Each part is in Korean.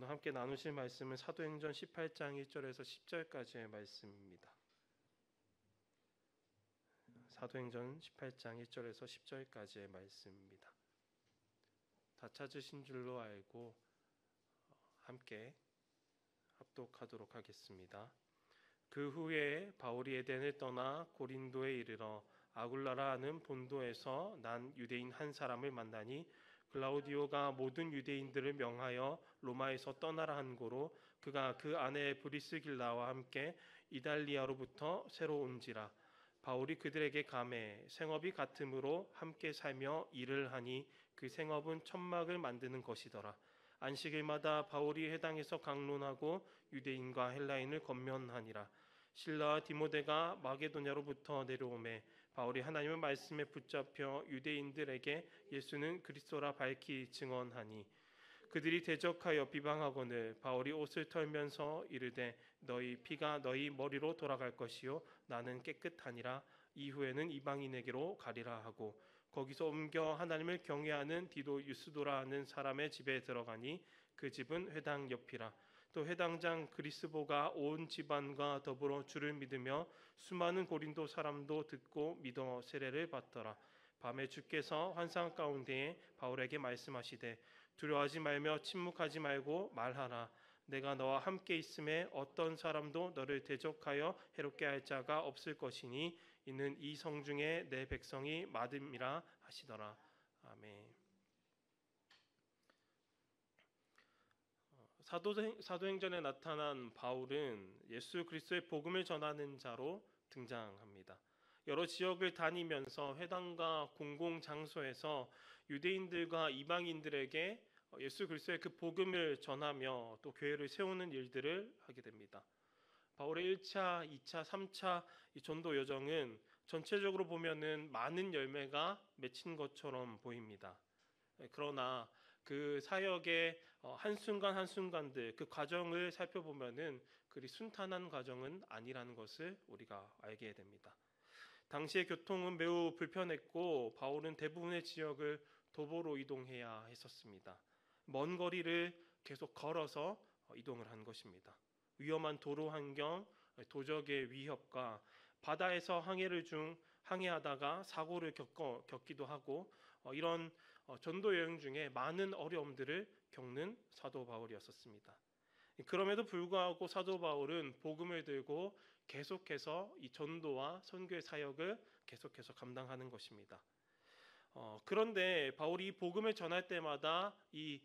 오늘 함께 나누실 말씀은 사도행전 18장 1절에서 10절까지의 말씀입니다. 사도행전 18장 1절에서 10절까지의 말씀입니다. 다 찾으신 줄로 알고 함께 합독하도록 하겠습니다. 그 후에 바울이 에덴을 떠나 고린도에 이르러 아굴라라 하는 본도에서 난 유대인 한 사람을 만나니 글라우디오가 모든 유대인들을 명하여 로마에서 떠나라 한 고로 그가 그 아내 브리스길라와 함께 이달리아로부터 새로 온지라. 바울이 그들에게 감해 생업이 같으므로 함께 살며 일을 하니 그 생업은 천막을 만드는 것이더라. 안식일마다 바울이 회당에서 강론하고 유대인과 헬라인을 권면하니라. 실라와 디모데가 마게도냐로부터 내려오매 바울이 하나님의 말씀에 붙잡혀 유대인들에게 예수는 그리스도라 밝히 증언하니 그들이 대적하여 비방하거늘 바울이 옷을 털면서 이르되 너희 피가 너희 머리로 돌아갈 것이요 나는 깨끗하니라. 이후에는 이방인에게로 가리라 하고 거기서 옮겨 하나님을 경외하는 디도 유스도라 하는 사람의 집에 들어가니 그 집은 회당 옆이라. 또 회당장 그리스보가 온 집안과 더불어 주를 믿으며 수많은 고린도 사람도 듣고 믿어 세례를 받더라. 밤에 주께서 환상 가운데에 바울에게 말씀하시되 두려워하지 말며 침묵하지 말고 말하라. 내가 너와 함께 있음에 어떤 사람도 너를 대적하여 해롭게 할 자가 없을 것이니 이는 이 성중에 내 백성이 맞음이라 하시더라. 아멘. 사도행전에 나타난 바울은 예수 그리스도의 복음을 전하는 자로 등장합니다. 여러 지역을 다니면서 회당과 공공장소에서 유대인들과 이방인들에게 예수 그리스도의 그 복음을 전하며 또 교회를 세우는 일들을 하게 됩니다. 바울의 1차, 2차, 3차 이 전도 여정은 전체적으로 보면은 많은 열매가 맺힌 것처럼 보입니다. 그러나 그 사역의 한순간 한순간들 그 과정을 살펴보면은 그리 순탄한 과정은 아니라는 것을 우리가 알게 됩니다. 당시의 교통은 매우 불편했고 바울은 대부분의 지역을 도보로 이동해야 했었습니다. 먼 거리를 계속 걸어서 이동을 한 것입니다. 위험한 도로 환경, 도적의 위협과 바다에서 항해하다가 사고를 겪기도 하고 이런 전도 여행 중에 많은 어려움들을 겪는 사도 바울이었습니다. 그럼에도 불구하고 사도 바울은 복음을 들고 계속해서 이 전도와 선교의 사역을 계속해서 감당하는 것입니다. 그런데 바울이 복음을 전할 때마다 이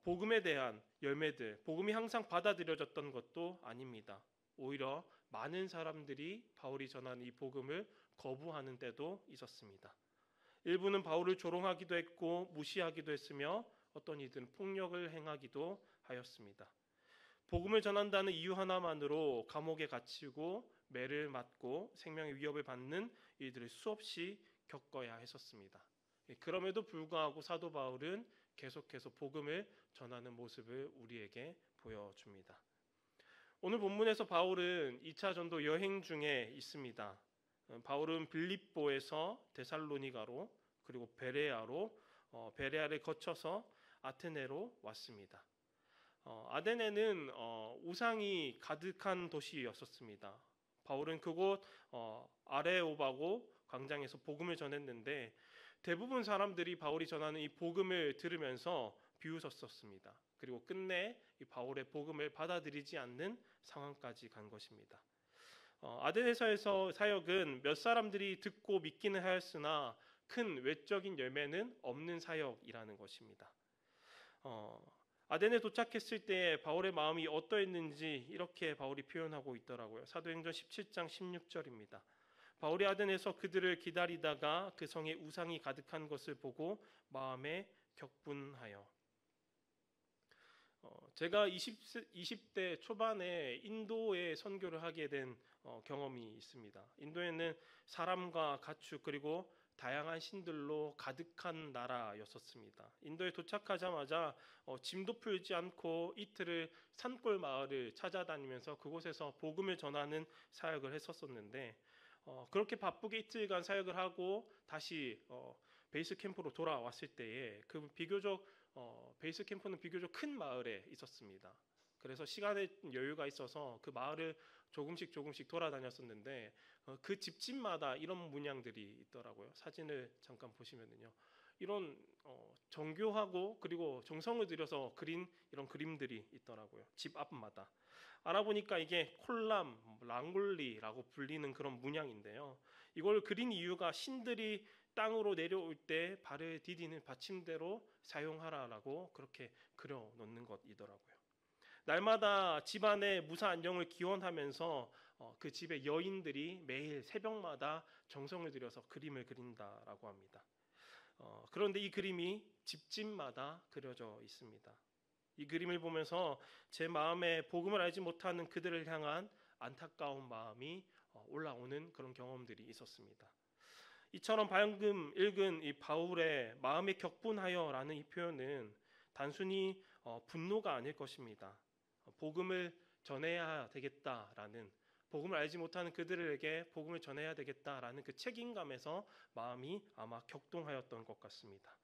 복음에 대한 열매들, 복음이 항상 받아들여졌던 것도 아닙니다. 오히려 많은 사람들이 바울이 전하는 이 복음을 거부하는 때도 있었습니다. 일부는 바울을 조롱하기도 했고 무시하기도 했으며 어떤 이들은 폭력을 행하기도 하였습니다. 복음을 전한다는 이유 하나만으로 감옥에 갇히고 매를 맞고 생명의 위협을 받는 일들을 수없이 겪어야 했었습니다. 그럼에도 불구하고 사도 바울은 계속해서 복음을 전하는 모습을 우리에게 보여줍니다. 오늘 본문에서 바울은 2차 전도 여행 중에 있습니다. 바울은 빌립보에서 데살로니가로 그리고 베레아를 거쳐서 아테네로 왔습니다. 아테네는 우상이 가득한 도시였었습니다. 바울은 그곳 아레오바고 광장에서 복음을 전했는데 대부분 사람들이 바울이 전하는 이 복음을 들으면서 비웃었었습니다. 그리고 끝내 이 바울의 복음을 받아들이지 않는 상황까지 간 것입니다. 아테네에서 사역은 몇 사람들이 듣고 믿기는 하였으나 큰 외적인 열매는 없는 사역이라는 것입니다. 아테네에 도착했을 때 바울의 마음이 어떠했는지 이렇게 바울이 표현하고 있더라고요. 사도행전 17장 16절입니다. 바울이 아테네에서 그들을 기다리다가 그 성에 우상이 가득한 것을 보고 마음에 격분하여. 제가 20대 초반에 인도에 선교를 하게 된 경험이 있습니다. 인도에는 사람과 가축 그리고 다양한 신들로 가득한 나라였었습니다. 인도에 도착하자마자 짐도 풀지 않고 이틀을 산골 마을을 찾아다니면서 그곳에서 복음을 전하는 사역을 했었는데 그렇게 바쁘게 이틀간 사역을 하고 다시 베이스 캠프로 돌아왔을 때에 그 비교적 베이스 캠프는 비교적 큰 마을에 있었습니다. 그래서 시간의 여유가 있어서 그 마을을 조금씩 돌아다녔었는데 그 집집마다 이런 문양들이 있더라고요. 사진을 잠깐 보시면은요. 이런 정교하고 그리고 정성을 들여서 그린 이런 그림들이 있더라고요. 집 앞마다. 알아보니까 이게 콜람, 랑골리라고 불리는 그런 문양인데요. 이걸 그린 이유가 신들이 땅으로 내려올 때 발을 디디는 받침대로 사용하라라고 그렇게 그려 놓는 것이더라고요. 날마다 집안의 무사 안녕을 기원하면서 그 집의 여인들이 매일 새벽마다 정성을 들여서 그림을 그린다라고 합니다. 그런데 이 그림이 집집마다 그려져 있습니다. 이 그림을 보면서 제 마음에 복음을 알지 못하는 그들을 향한 안타까운 마음이 올라오는 그런 경험들이 있었습니다. 이처럼 방금 읽은 이 바울의 마음에 격분하여라는 이 표현은 단순히 분노가 아닐 것입니다. 복음을 전해야 되겠다라는, 복음을 알지 못하는 그들에게 복음을 전해야 되겠다라는 그 책임감에서 마음이 아마 격동하였던 것 같습니다.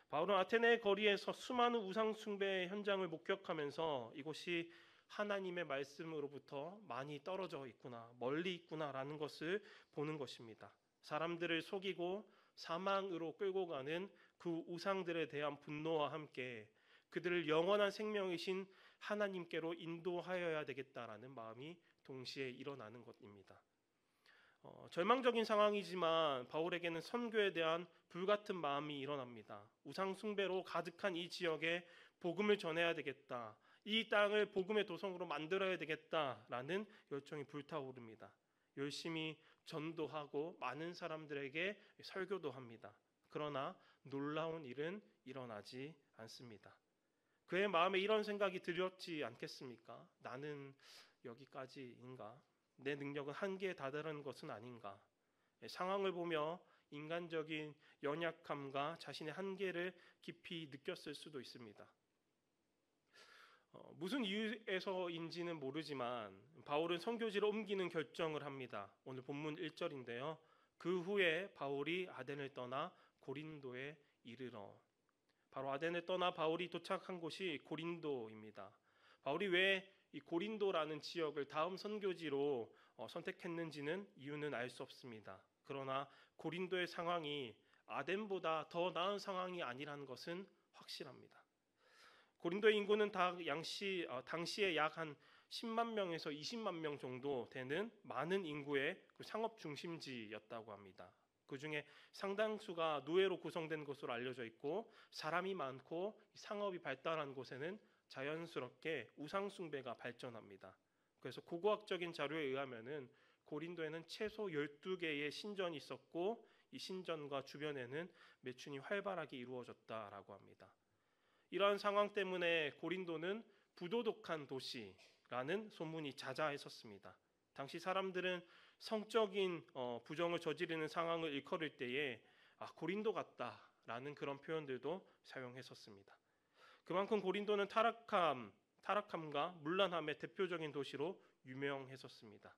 바울은 아테네 거리에서 수많은 우상 숭배 현장을 목격하면서 이곳이 하나님의 말씀으로부터 많이 떨어져 있구나, 멀리 있구나라는 것을 보는 것입니다. 사람들을 속이고 사망으로 끌고 가는 그 우상들에 대한 분노와 함께 그들을 영원한 생명이신 하나님께로 인도하여야 되겠다라는 마음이 동시에 일어나는 것입니다. 절망적인 상황이지만 바울에게는 선교에 대한 불같은 마음이 일어납니다. 우상 숭배로 가득한 이 지역에 복음을 전해야 되겠다. 이 땅을 복음의 도성으로 만들어야 되겠다라는 열정이 불타오릅니다. 열심히 전도하고 많은 사람들에게 설교도 합니다. 그러나 놀라운 일은 일어나지 않습니다. 그의 마음에 이런 생각이 들었지 않겠습니까? 나는 여기까지인가? 내 능력은 한계에 다다른 것은 아닌가? 상황을 보며 인간적인 연약함과 자신의 한계를 깊이 느꼈을 수도 있습니다. 무슨 이유에서인지는 모르지만 바울은 선교지를 옮기는 결정을 합니다. 오늘 본문 1절인데요. 그 후에 바울이 아덴을 떠나 고린도에 이르러. 바로 아덴을 떠나 바울이 도착한 곳이 고린도입니다. 바울이 왜 이 고린도라는 지역을 다음 선교지로 선택했는지는 이유는 알 수 없습니다. 그러나 고린도의 상황이 아덴보다 더 나은 상황이 아니라는 것은 확실합니다. 고린도의 인구는 당시에 약 한 10만 명에서 20만 명 정도 되는 많은 인구의 상업 중심지였다고 합니다. 그 중에 상당수가 노예로 구성된 것으로 알려져 있고 사람이 많고 상업이 발달한 곳에는 자연스럽게 우상 숭배가 발전합니다. 그래서 고고학적인 자료에 의하면은 고린도에는 최소 12개의 신전이 있었고 이 신전과 주변에는 매춘이 활발하게 이루어졌다라고 합니다. 이러한 상황 때문에 고린도는 부도덕한 도시라는 소문이 자자했었습니다. 당시 사람들은 성적인 부정을 저지르는 상황을 일컬을 때에 고린도 같다라는 그런 표현들도 사용했었습니다. 그만큼 고린도는 타락함과 문란함의 대표적인 도시로 유명했었습니다.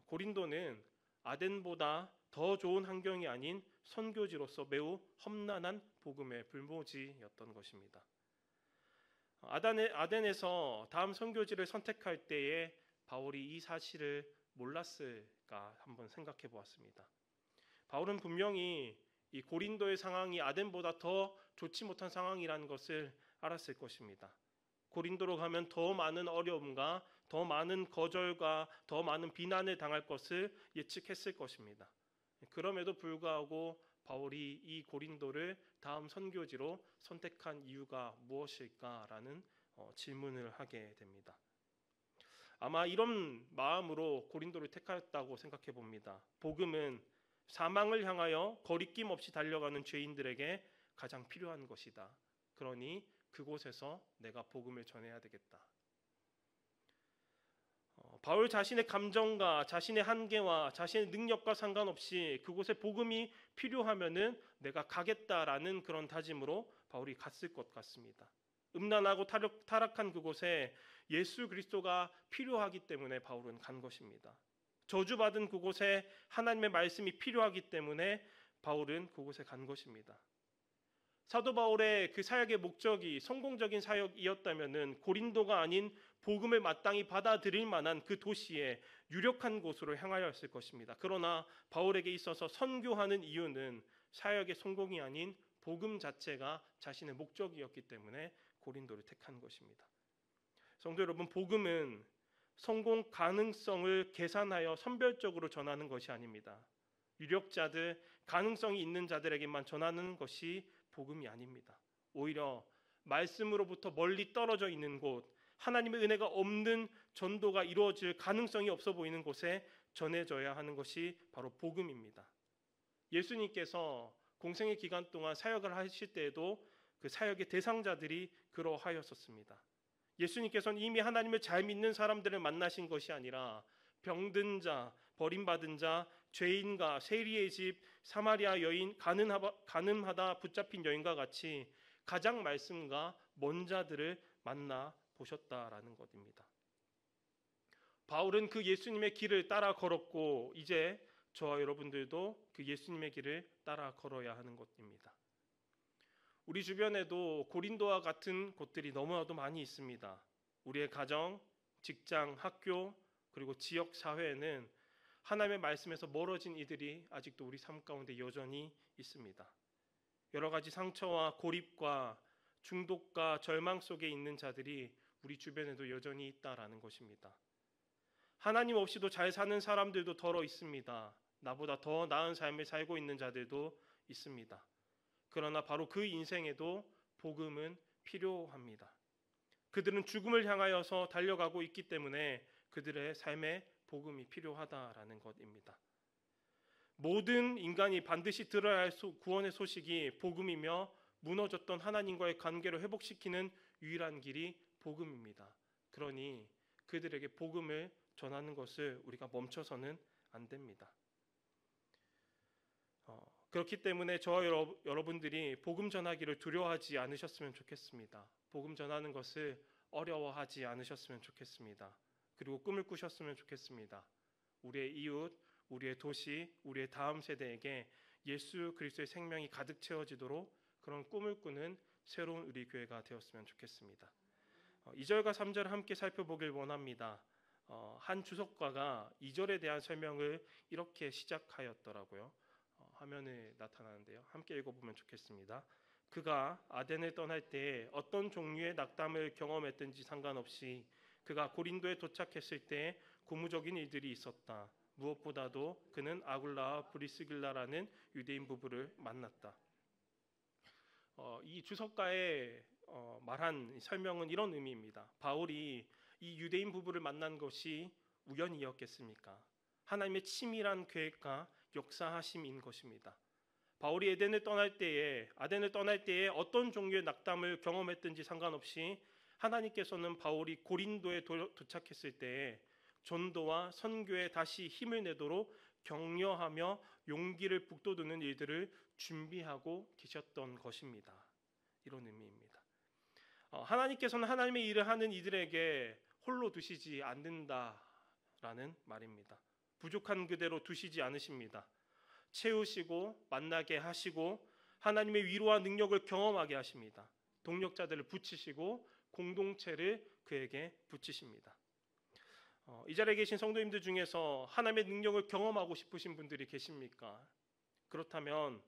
고린도는 아덴보다 더 좋은 환경이 아닌 선교지로서 매우 험난한 복음의 불모지였던 것입니다. 아덴에서 다음 선교지를 선택할 때에 바울이 이 사실을 몰랐을까 한번 생각해 보았습니다. 바울은 분명히 이 고린도의 상황이 아덴보다 더 좋지 못한 상황이라는 것을 알았을 것입니다. 고린도로 가면 더 많은 어려움과 더 많은 거절과 더 많은 비난을 당할 것을 예측했을 것입니다. 그럼에도 불구하고 바울이 이 고린도를 다음 선교지로 선택한 이유가 무엇일까라는 질문을 하게 됩니다. 아마 이런 마음으로 고린도를 택하였다고 생각해 봅니다. 복음은 사망을 향하여 거리낌 없이 달려가는 죄인들에게 가장 필요한 것이다. 그러니 그곳에서 내가 복음을 전해야 되겠다. 바울 자신의 감정과 자신의 한계와 자신의 능력과 상관없이 그곳에 복음이 필요하면은 내가 가겠다라는 그런 다짐으로 바울이 갔을 것 같습니다. 음란하고 타락한 그곳에 예수 그리스도가 필요하기 때문에 바울은 간 것입니다. 저주받은 그곳에 하나님의 말씀이 필요하기 때문에 바울은 그곳에 간 것입니다. 사도 바울의 그 사역의 목적이 성공적인 사역이었다면은 고린도가 아닌 복음을 마땅히 받아들일 만한 그 도시에 유력한 곳으로 향하였을 것입니다. 그러나 바울에게 있어서 선교하는 이유는 사역의 성공이 아닌 복음 자체가 자신의 목적이었기 때문에 고린도를 택한 것입니다. 성도 여러분, 복음은 성공 가능성을 계산하여 선별적으로 전하는 것이 아닙니다. 유력자들, 가능성이 있는 자들에게만 전하는 것이 복음이 아닙니다. 오히려 말씀으로부터 멀리 떨어져 있는 곳, 하나님의 은혜가 없는 전도가 이루어질 가능성이 없어 보이는 곳에 전해져야 하는 것이 바로 복음입니다. 예수님께서 공생의 기간 동안 사역을 하실 때에도 그 사역의 대상자들이 그러하였었습니다. 예수님께서는 이미 하나님을 잘 믿는 사람들을 만나신 것이 아니라 병든 자, 버림받은 자, 죄인과 세리의 집, 사마리아 여인, 가늠하다 붙잡힌 여인과 같이 가장 말씀과 먼 자들을 만나 보셨다라는 것입니다. 바울은 그 예수님의 길을 따라 걸었고 이제 저와 여러분들도 그 예수님의 길을 따라 걸어야 하는 것입니다. 우리 주변에도 고린도와 같은 곳들이 너무나도 많이 있습니다. 우리의 가정, 직장, 학교, 그리고 지역 사회에는 하나님의 말씀에서 멀어진 이들이 아직도 우리 삶 가운데 여전히 있습니다. 여러 가지 상처와 고립과 중독과 절망 속에 있는 자들이 우리 주변에도 여전히 있다라는 것입니다. 하나님 없이도 잘 사는 사람들도 더러 있습니다. 나보다 더 나은 삶을 살고 있는 자들도 있습니다. 그러나 바로 그 인생에도 복음은 필요합니다. 그들은 죽음을 향하여서 달려가고 있기 때문에 그들의 삶에 복음이 필요하다라는 것입니다. 모든 인간이 반드시 들어야 할 구원의 소식이 복음이며 무너졌던 하나님과의 관계를 회복시키는 유일한 길이 복음입니다. 그러니 그들에게 복음을 전하는 것을 우리가 멈춰서는 안 됩니다. 그렇기 때문에 저와 여러분들이 복음 전하기를 두려워하지 않으셨으면 좋겠습니다. 복음 전하는 것을 어려워하지 않으셨으면 좋겠습니다. 그리고 꿈을 꾸셨으면 좋겠습니다. 우리의 이웃, 우리의 도시, 우리의 다음 세대에게 예수 그리스도의 생명이 가득 채워지도록 그런 꿈을 꾸는 새로운 우리 교회가 되었으면 좋겠습니다. 2절과 3절 함께 살펴보길 원합니다. 한 주석가가 2절에 대한 설명을 이렇게 시작하였더라고요. 화면에 나타나는데요. 함께 읽어보면 좋겠습니다. 그가 아덴을 떠날 때 어떤 종류의 낙담을 경험했든지 상관없이 그가 고린도에 도착했을 때 고무적인 일들이 있었다. 무엇보다도 그는 아굴라와 브리스길라라는 유대인 부부를 만났다. 이 주석가의 말한 설명은 이런 의미입니다. 바울이 이 유대인 부부를 만난 것이 우연이었겠습니까? 하나님의 치밀한 계획과 역사하심인 것입니다. 바울이 아덴을 떠날 때에 어떤 종류의 낙담을 경험했든지 상관없이 하나님께서는 바울이 고린도에 도착했을 때에 전도와 선교에 다시 힘을 내도록 격려하며 용기를 북돋우는 일들을 준비하고 계셨던 것입니다. 이런 의미입니다. 하나님께서는 하나님의 일을 하는 이들에게 홀로 두시지 않는다라는 말입니다. 부족한 그대로 두시지 않으십니다. 채우시고 만나게 하시고 하나님의 위로와 능력을 경험하게 하십니다. 동력자들을 붙이시고 공동체를 그에게 붙이십니다. 이 자리에 계신 성도님들 중에서 하나님의 능력을 경험하고 싶으신 분들이 계십니까? 그렇다면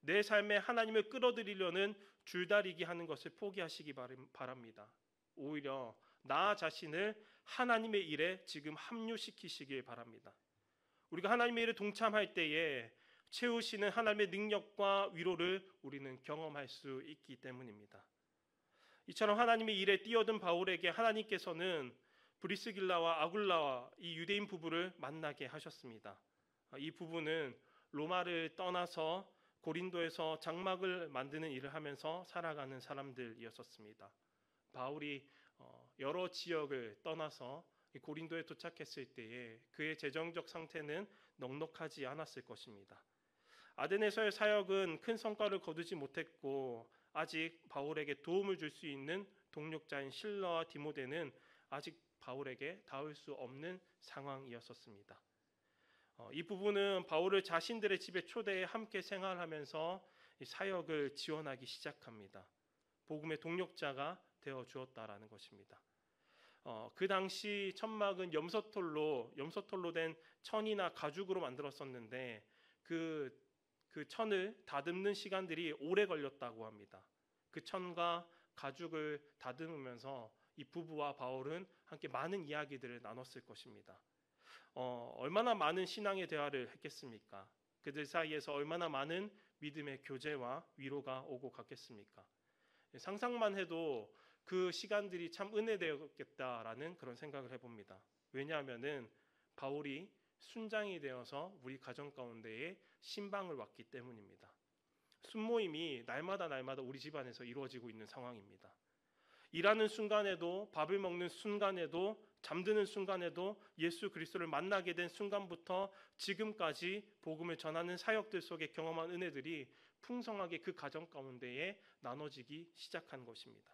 내 삶에 하나님을 끌어들이려는 줄다리기 하는 것을 포기하시기 바랍니다. 오히려 나 자신을 하나님의 일에 지금 합류시키시길 바랍니다. 우리가 하나님의 일에 동참할 때에 채우시는 하나님의 능력과 위로를 우리는 경험할 수 있기 때문입니다. 이처럼 하나님의 일에 뛰어든 바울에게 하나님께서는 브리스길라와 아굴라와 이 유대인 부부를 만나게 하셨습니다. 이 부부는 로마를 떠나서 고린도에서 장막을 만드는 일을 하면서 살아가는 사람들이었습니다. 바울이 여러 지역을 떠나서 고린도에 도착했을 때에 그의 재정적 상태는 넉넉하지 않았을 것입니다. 아덴에서의 사역은 큰 성과를 거두지 못했고 아직 바울에게 도움을 줄 수 있는 동력자인 실라와 디모데는 아직 바울에게 닿을 수 없는 상황이었습니다. 이 부부는 바울을 자신들의 집에 초대해 함께 생활하면서 이 사역을 지원하기 시작합니다. 복음의 동력자가 되어 주었다라는 것입니다. 그 당시 천막은 염소털로 된 천이나 가죽으로 만들었었는데 그 천을 다듬는 시간들이 오래 걸렸다고 합니다. 그 천과 가죽을 다듬으면서 이 부부와 바울은 함께 많은 이야기들을 나눴을 것입니다. 얼마나 많은 신앙의 대화를 했겠습니까? 그들 사이에서 얼마나 많은 믿음의 교제와 위로가 오고 갔겠습니까? 상상만 해도 그 시간들이 참 은혜되었겠다라는 그런 생각을 해봅니다. 왜냐하면은 바울이 순장이 되어서 우리 가정 가운데에 신방을 왔기 때문입니다. 순모임이 날마다 우리 집안에서 이루어지고 있는 상황입니다. 일하는 순간에도, 밥을 먹는 순간에도, 잠드는 순간에도, 예수 그리스도를 만나게 된 순간부터 지금까지 복음을 전하는 사역들 속에 경험한 은혜들이 풍성하게 그 가정 가운데에 나눠지기 시작한 것입니다.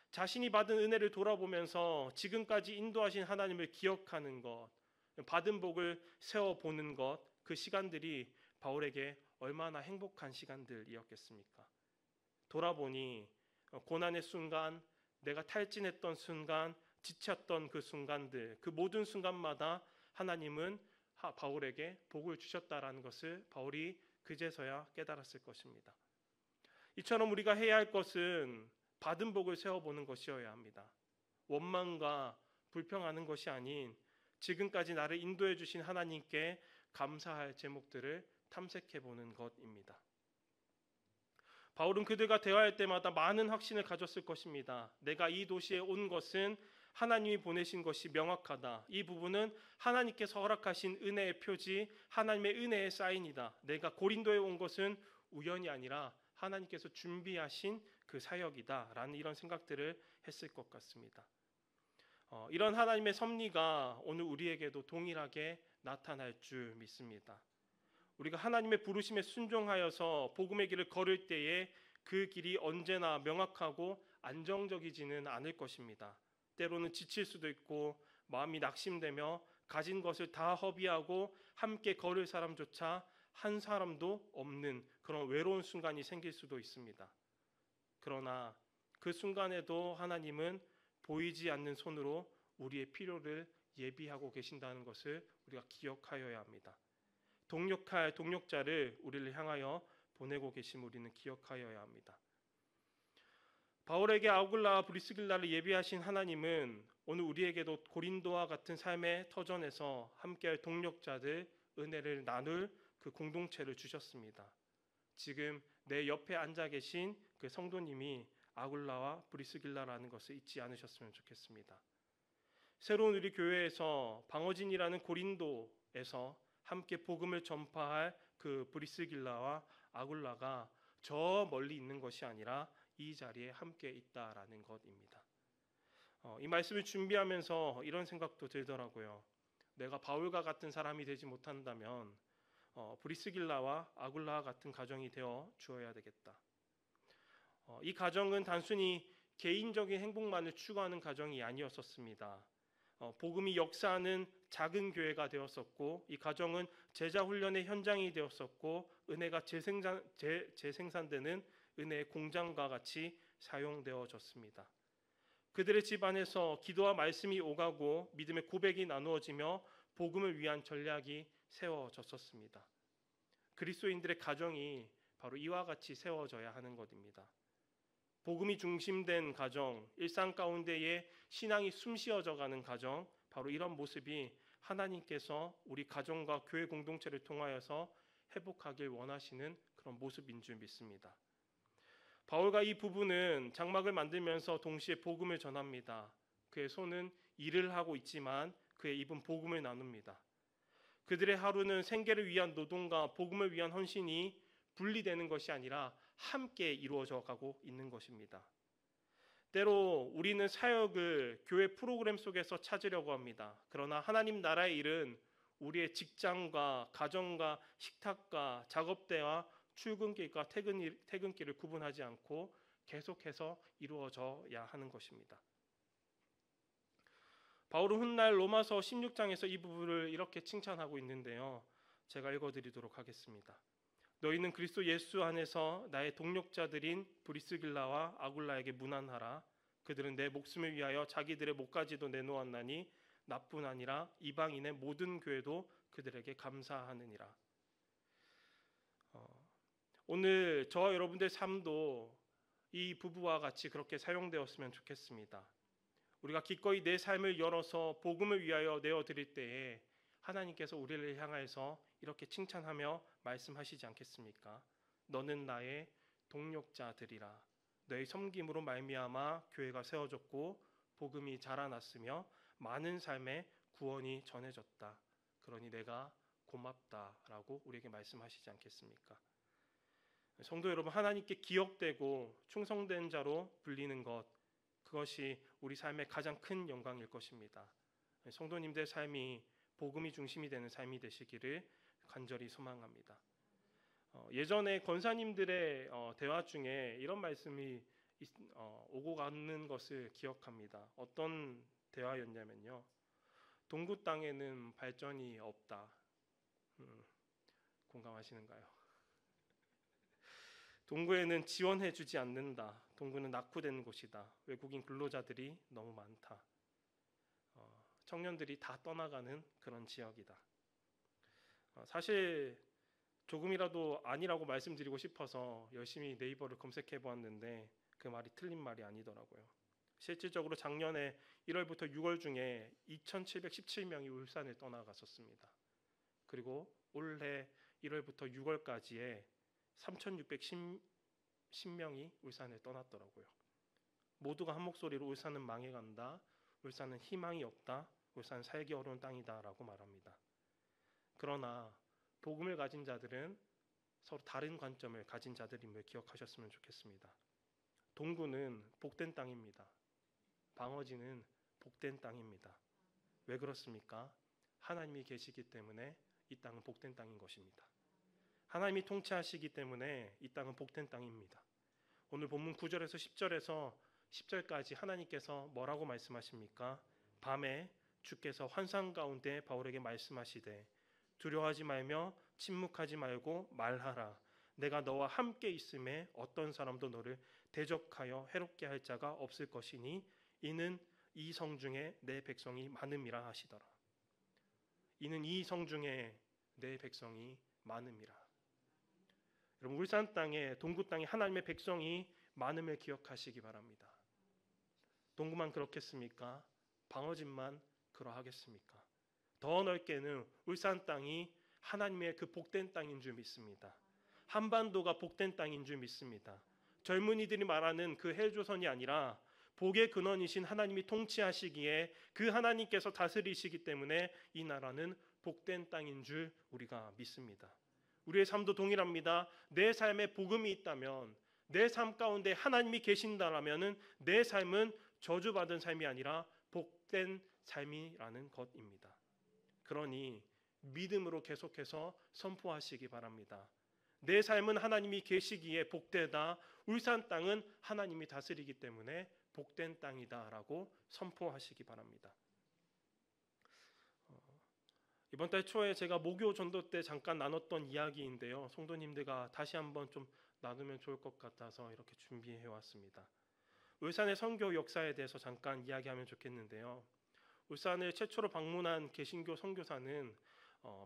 자신이 받은 은혜를 돌아보면서 지금까지 인도하신 하나님을 기억하는 것, 받은 복을 세워보는 것, 그 시간들이 바울에게 얼마나 행복한 시간들이었겠습니까? 돌아보니 고난의 순간, 내가 탈진했던 순간, 지쳤던 그 순간들, 그 모든 순간마다 하나님은 바울에게 복을 주셨다라는 것을 바울이 그제서야 깨달았을 것입니다. 이처럼 우리가 해야 할 것은 받은 복을 세워보는 것이어야 합니다. 원망과 불평하는 것이 아닌 지금까지 나를 인도해 주신 하나님께 감사할 제목들을 탐색해보는 것입니다. 바울은 그들과 대화할 때마다 많은 확신을 가졌을 것입니다. 내가 이 도시에 온 것은 하나님이 보내신 것이 명확하다. 이 부분은 하나님께서 허락하신 은혜의 표지, 하나님의 은혜의 사인이다. 내가 고린도에 온 것은 우연이 아니라 하나님께서 준비하신 그 사역이다 라는 이런 생각들을 했을 것 같습니다. 이런 하나님의 섭리가 오늘 우리에게도 동일하게 나타날 줄 믿습니다. 우리가 하나님의 부르심에 순종하여서 복음의 길을 걸을 때에 그 길이 언제나 명확하고 안정적이지는 않을 것입니다. 때로는 지칠 수도 있고 마음이 낙심되며 가진 것을 다 허비하고 함께 걸을 사람조차 한 사람도 없는 그런 외로운 순간이 생길 수도 있습니다. 그러나 그 순간에도 하나님은 보이지 않는 손으로 우리의 필요를 예비하고 계신다는 것을 우리가 기억하여야 합니다. 동력할 동력자를 우리를 향하여 보내고 계심 우리는 기억하여야 합니다. 바울에게 아굴라와 브리스길라를 예비하신 하나님은 오늘 우리에게도 고린도와 같은 삶의 터전에서 함께할 동력자들, 은혜를 나눌 그 공동체를 주셨습니다. 지금 내 옆에 앉아 계신 그 성도님이 아굴라와 브리스길라라는 것을 잊지 않으셨으면 좋겠습니다. 새로운 우리 교회에서 방어진이라는 고린도에서 함께 복음을 전파할 그 브리스길라와 아굴라가 저 멀리 있는 것이 아니라 이 자리에 함께 있다라는 것입니다. 이 말씀을 준비하면서 이런 생각도 들더라고요. 내가 바울과 같은 사람이 되지 못한다면 브리스길라와 아굴라와 같은 가정이 되어 주어야 되겠다. 이 가정은 단순히 개인적인 행복만을 추구하는 가정이 아니었었습니다. 복음이 역사하는 작은 교회가 되었었고 이 가정은 제자 훈련의 현장이 되었었고 은혜가 재생산되는 은혜의 공장과 같이 사용되어졌습니다. 그들의 집안에서 기도와 말씀이 오가고 믿음의 고백이 나누어지며 복음을 위한 전략이 세워졌었습니다. 그리스도인들의 가정이 바로 이와 같이 세워져야 하는 것입니다. 복음이 중심된 가정, 일상 가운데에 신앙이 숨쉬어져가는 가정, 바로 이런 모습이 하나님께서 우리 가정과 교회 공동체를 통하여서 회복하길 원하시는 그런 모습인 줄 믿습니다. 바울과 이 부부는 장막을 만들면서 동시에 복음을 전합니다. 그의 손은 일을 하고 있지만 그의 입은 복음을 나눕니다. 그들의 하루는 생계를 위한 노동과 복음을 위한 헌신이 분리되는 것이 아니라 함께 이루어져 가고 있는 것입니다. 때로 우리는 사역을 교회 프로그램 속에서 찾으려고 합니다. 그러나 하나님 나라의 일은 우리의 직장과 가정과 식탁과 작업대와 출근길과 퇴근길을 구분하지 않고 계속해서 이루어져야 하는 것입니다. 바울은 훗날 로마서 16장에서 이 부분을 이렇게 칭찬하고 있는데요. 제가 읽어드리도록 하겠습니다. 너희는 그리스도 예수 안에서 나의 동력자들인 브리스길라와 아굴라에게 문안하라. 그들은 내 목숨을 위하여 자기들의 목까지도 내놓았나니 나뿐 아니라 이방인의 모든 교회도 그들에게 감사하느니라. 오늘 저와 여러분들의 삶도 이 부부와 같이 그렇게 사용되었으면 좋겠습니다. 우리가 기꺼이 내 삶을 열어서 복음을 위하여 내어드릴 때에 하나님께서 우리를 향하여서 이렇게 칭찬하며 말씀하시지 않겠습니까? 너는 나의 동력자들이라. 너의 섬김으로 말미암아 교회가 세워졌고 복음이 자라났으며 많은 삶의 구원이 전해졌다. 그러니 내가 고맙다라고 우리에게 말씀하시지 않겠습니까? 성도 여러분, 하나님께 기억되고 충성된 자로 불리는 것, 그것이 우리 삶의 가장 큰 영광일 것입니다. 성도님들의 삶이 복음이 중심이 되는 삶이 되시기를 간절히 소망합니다. 예전에 권사님들의 대화 중에 이런 말씀이 오고 가는 것을 기억합니다. 어떤 대화였냐면요, 동구 땅에는 발전이 없다. 공감하시는가요? 동구에는 지원해주지 않는다. 동구는 낙후된 곳이다. 외국인 근로자들이 너무 많다. 청년들이 다 떠나가는 그런 지역이다. 사실 조금이라도 아니라고 말씀드리고 싶어서 열심히 네이버를 검색해 보았는데 그 말이 틀린 말이 아니더라고요. 실질적으로 작년에 1월부터 6월 중에 2,717명이 울산을 떠나갔었습니다. 그리고 올해 1월부터 6월까지에 3,610명이 울산을 떠났더라고요. 모두가 한 목소리로 울산은 망해간다. 울산은 희망이 없다. 울산은 살기 어려운 땅이다 라고 말합니다. 그러나 복음을 가진 자들은 서로 다른 관점을 가진 자들임을 기억하셨으면 좋겠습니다. 동구는 복된 땅입니다. 방어진은 복된 땅입니다. 왜 그렇습니까? 하나님이 계시기 때문에 이 땅은 복된 땅인 것입니다. 하나님이 통치하시기 때문에 이 땅은 복된 땅입니다. 오늘 본문 9절에서 10절에서 10절까지 하나님께서 뭐라고 말씀하십니까? 밤에 주께서 환상 가운데 바울에게 말씀하시되 두려워하지 말며 침묵하지 말고 말하라. 내가 너와 함께 있음에 어떤 사람도 너를 대적하여 해롭게 할 자가 없을 것이니 이는 이 성중에 내 백성이 많음이라 하시더라. 이는 이 성중에 내 백성이 많음이라. 여러분, 울산 땅에, 동구 땅에 하나님의 백성이 많음을 기억하시기 바랍니다. 동구만 그렇겠습니까? 방어진만 그러하겠습니까? 더 넓게는 울산 땅이 하나님의 그 복된 땅인 줄 믿습니다. 한반도가 복된 땅인 줄 믿습니다. 젊은이들이 말하는 그 헬조선이 아니라 복의 근원이신 하나님이 통치하시기에 그 하나님께서 다스리시기 때문에 이 나라는 복된 땅인 줄 우리가 믿습니다. 우리의 삶도 동일합니다. 내 삶에 복음이 있다면, 내 삶 가운데 하나님이 계신다라면은 내 삶은 저주받은 삶이 아니라 복된 삶이라는 것입니다. 그러니 믿음으로 계속해서 선포하시기 바랍니다. 내 삶은 하나님이 계시기에 복되다. 울산 땅은 하나님이 다스리기 때문에 복된 땅이다라고 선포하시기 바랍니다. 이번 달 초에 제가 목요 전도 때 잠깐 나눴던 이야기인데요. 성도님들과 다시 한번 좀 나누면 좋을 것 같아서 이렇게 준비해 왔습니다. 울산의 선교 역사에 대해서 잠깐 이야기하면 좋겠는데요. 울산을 최초로 방문한 개신교 선교사는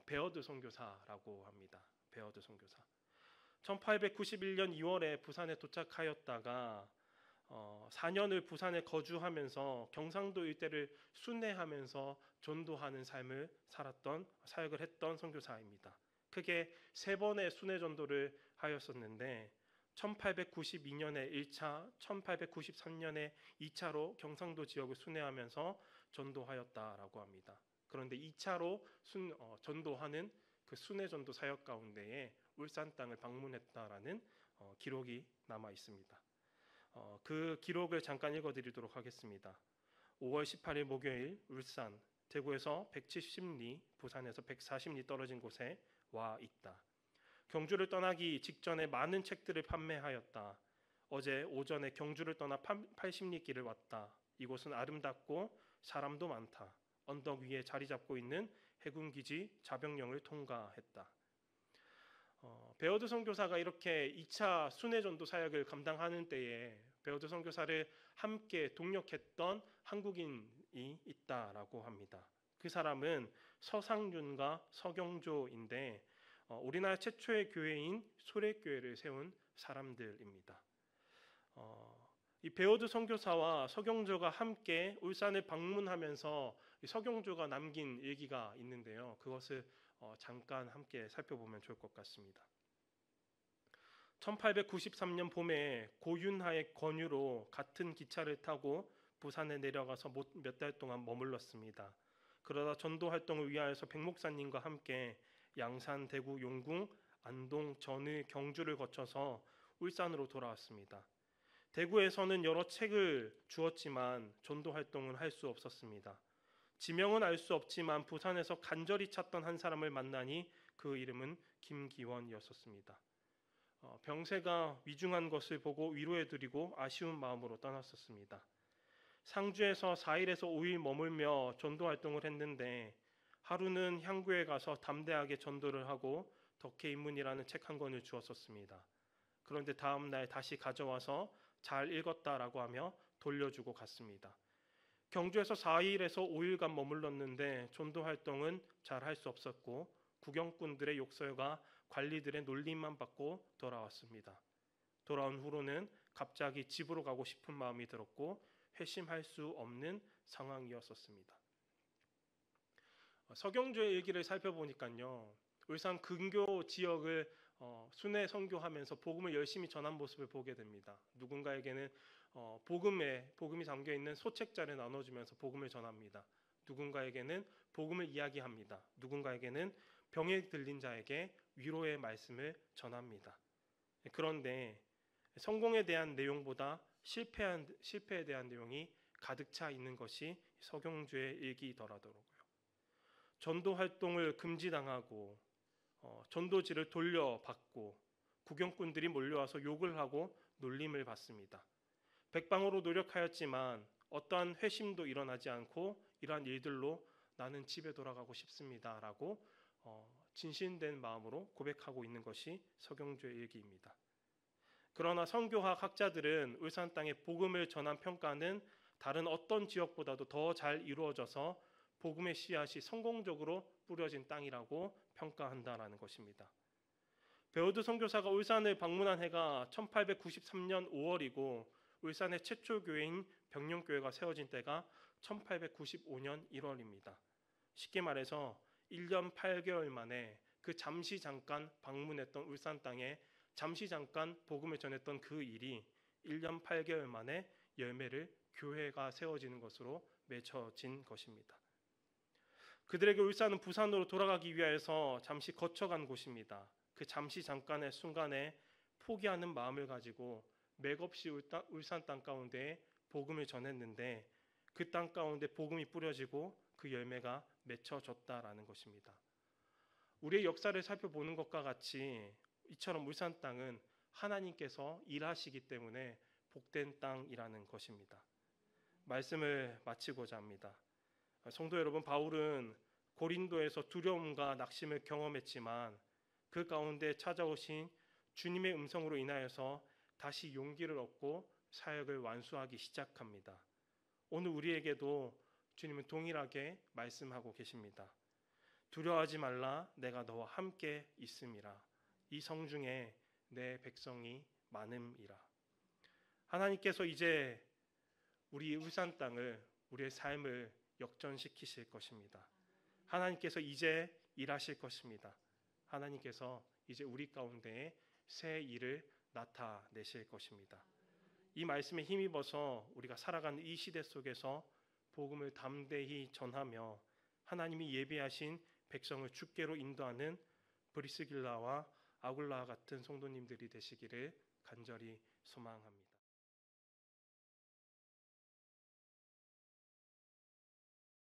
베어드 선교사라고 합니다. 베어드 선교사. 1891년 2월에 부산에 도착하였다가 4년을 부산에 거주하면서 경상도 일대를 순회하면서 전도하는 삶을 살았던, 사역을 했던 선교사입니다. 크게 3번의 순회 전도를 하였었는데 1892년에 1차, 1893년에 2차로 경상도 지역을 순회하면서 전도하였다라고 합니다. 그런데 2차로 전도하는 그 순회 전도 사역 가운데에 울산 땅을 방문했다라는 기록이 남아 있습니다. 그 기록을 잠깐 읽어드리도록 하겠습니다. 5월 18일 목요일 울산, 대구에서 170리, 부산에서 140리 떨어진 곳에 와 있다. 경주를 떠나기 직전에 많은 책들을 판매하였다. 어제 오전에 경주를 떠나 80리 길을 왔다. 이곳은 아름답고 사람도 많다. 언덕 위에 자리 잡고 있는 해군기지 자병령을 통과했다. 베어드 선교사가 이렇게 2차 순회 전도 사역을 감당하는 때에 베어드 선교사를 함께 동역했던 한국인이 있다라고 합니다. 그 사람은 서상윤과 서경조인데 우리나라 최초의 교회인 소래교회를 세운 사람들입니다. 이 베어드 선교사와 서경조가 함께 울산을 방문하면서 서경조가 남긴 얘기가 있는데요. 그것을 잠깐 함께 살펴보면 좋을 것 같습니다. 1893년 봄에 고윤하의 권유로 같은 기차를 타고 부산에 내려가서 몇 달 동안 머물렀습니다. 그러다 전도 활동을 위하여서 백 목사님과 함께 양산, 대구, 용궁, 안동, 전의, 경주를 거쳐서 울산으로 돌아왔습니다. 대구에서는 여러 책을 주었지만 전도 활동은 할 수 없었습니다. 지명은 알 수 없지만 부산에서 간절히 찾던 한 사람을 만나니 그 이름은 김기원이었습니다. 병세가 위중한 것을 보고 위로해드리고 아쉬운 마음으로 떠났었습니다. 상주에서 4일에서 5일 머물며 전도 활동을 했는데 하루는 향교에 가서 담대하게 전도를 하고 덕혜 입문이라는 책 한 권을 주었었습니다. 그런데 다음 날 다시 가져와서 잘 읽었다라고 하며 돌려주고 갔습니다. 경주에서 4일에서 5일간 머물렀는데 전도 활동은 잘 할 수 없었고 구경꾼들의 욕설과 관리들의 놀림만 받고 돌아왔습니다. 돌아온 후로는 갑자기 집으로 가고 싶은 마음이 들었고 회심할 수 없는 상황이었습니다. 서경조의 얘기를 살펴보니까요, 울산 근교 지역을 순회 선교하면서 복음을 열심히 전한 모습을 보게 됩니다. 누군가에게는 복음이 담겨 있는 소책자를 나눠주면서 복음을 전합니다. 누군가에게는 복음을 이야기합니다. 누군가에게는 병에 들린 자에게 위로의 말씀을 전합니다. 그런데 성공에 대한 내용보다 실패에 대한 내용이 가득 차 있는 것이 서경조의 일기더라고요. 전도 활동을 금지당하고 전도지를 돌려받고 구경꾼들이 몰려와서 욕을 하고 놀림을 받습니다. 백방으로 노력하였지만 어떠한 회심도 일어나지 않고 이러한 일들로 나는 집에 돌아가고 싶습니다라고 진실된 마음으로 고백하고 있는 것이 서경조의 일기입니다. 그러나 선교학 학자들은 울산 땅의 복음을 전한 평가는 다른 어떤 지역보다도 더 잘 이루어져서 복음의 씨앗이 성공적으로 뿌려진 땅이라고 평가한다라는 것입니다. 베어드 선교사가 울산을 방문한 해가 1893년 5월이고 울산의 최초 교회인 병령교회가 세워진 때가 1895년 1월입니다. 쉽게 말해서 1년 8개월 만에 그 잠시 잠깐 방문했던 울산 땅에 잠시 잠깐 복음을 전했던 그 일이 1년 8개월 만에 열매를 교회가 세워지는 것으로 맺혀진 것입니다. 그들에게 울산은 부산으로 돌아가기 위하여서 잠시 거쳐간 곳입니다. 그 잠시 잠깐의 순간에 포기하는 마음을 가지고 맥없이 울산 땅 가운데 복음을 전했는데 그 땅 가운데 복음이 뿌려지고 그 열매가 맺혀졌다라는 것입니다. 우리의 역사를 살펴보는 것과 같이 이처럼 울산 땅은 하나님께서 일하시기 때문에 복된 땅이라는 것입니다. 말씀을 마치고자 합니다. 성도 여러분, 바울은 고린도에서 두려움과 낙심을 경험했지만 그 가운데 찾아오신 주님의 음성으로 인하여서 다시 용기를 얻고 사역을 완수하기 시작합니다. 오늘 우리에게도 주님은 동일하게 말씀하고 계십니다. 두려워하지 말라, 내가 너와 함께 있음이라. 이 성중에 내 백성이 많음이라. 하나님께서 이제 우리 울산 땅을, 우리의 삶을 역전시키실 것입니다. 하나님께서 이제 일하실 것입니다. 하나님께서 이제 우리 가운데 새 일을 나타내실 것입니다. 이 말씀에 힘입어서 우리가 살아가는 이 시대 속에서 복음을 담대히 전하며 하나님이 예비하신 백성을 주께로 인도하는 브리스길라와 아굴라 같은 성도님들이 되시기를 간절히 소망합니다.